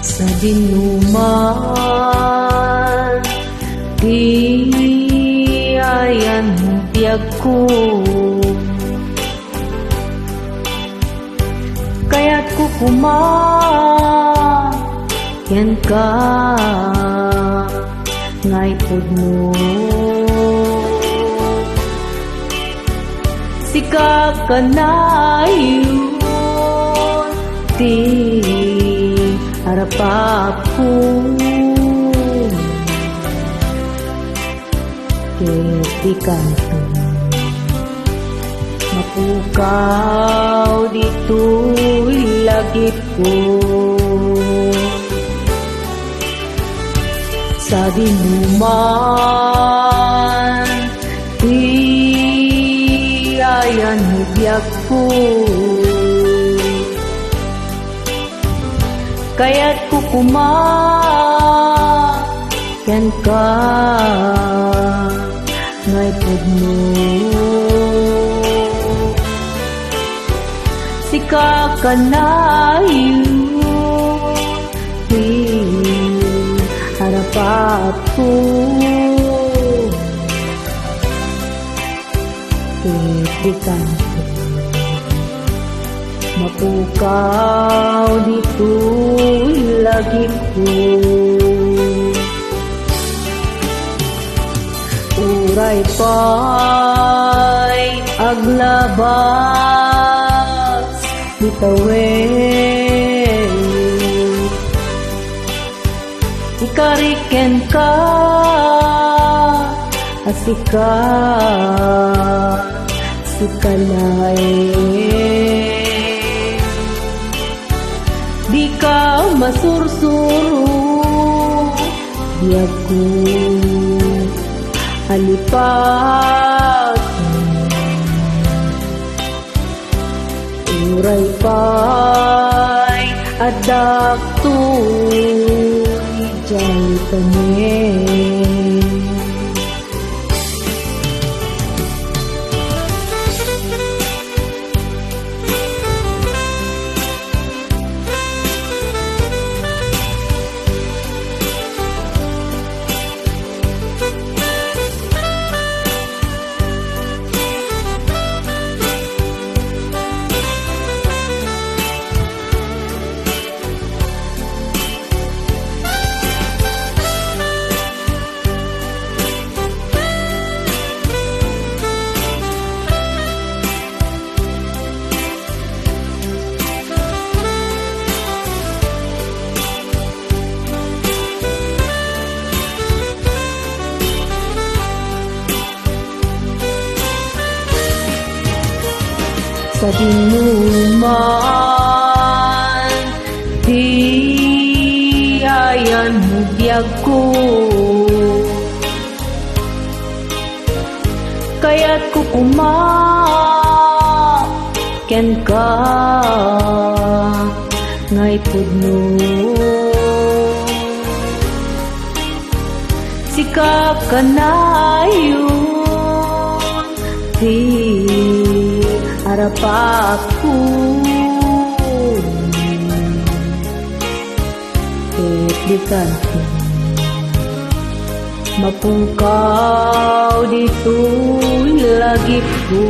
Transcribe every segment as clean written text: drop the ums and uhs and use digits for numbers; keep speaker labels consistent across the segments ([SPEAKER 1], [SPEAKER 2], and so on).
[SPEAKER 1] sa dinuman, di ayan biyag ko. Kaya't kukumayan ka ngay pod mo. Sikap ka na yun, di harap ko. Ket di kanto mapukaw dito'y lagip ko. Sa dinuman, di ayan hubyak ko. Kaya't kukumayan ka ngay pod mo. Sikap ka na yun, di harap ko. Di kanto mapukaw dito'y lagip ko. Uray pa'y aglabas bitawen, ikariken ka asika sikalay. Di ka masursuro, biyag ko alipat. Uray pa'y adak to'y ijay tanin. Sa dinuman, di ayan hubyak ko. Kaya't kukumayan ka ngay pod mo. Sikap ka na yun, di harap ko. Ket di kanto mapukaw dito'y lagip ko.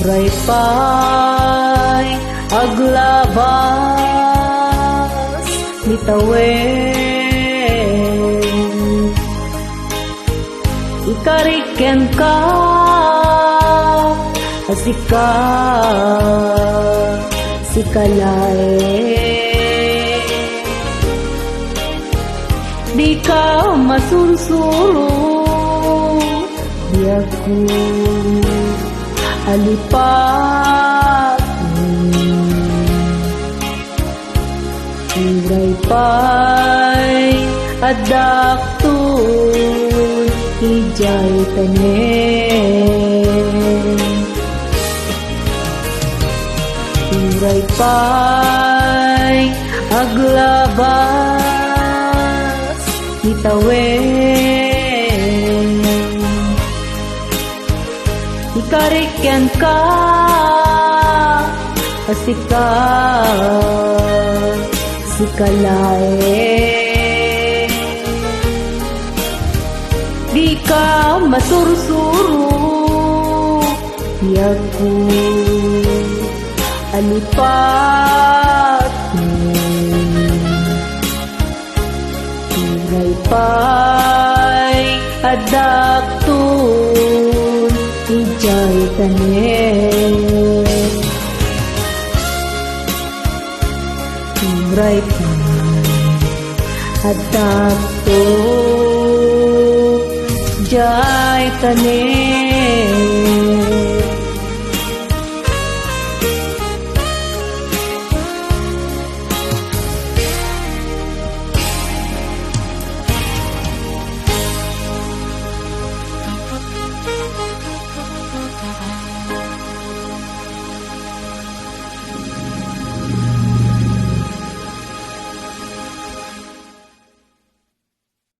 [SPEAKER 1] Uray pa'y aglabas bitawen, ikariken ka asika sikalay. Di ka masursuro, biyag ko alipat. Uray pa'y adak to'y ijay tanin. Uray pa'y aglabas bitawen, ikariken ka asika sikalae di ka masursuro yaku alipat Turay pa'y adaptun ijay tanen Turay pa'y adaptun ijay tanen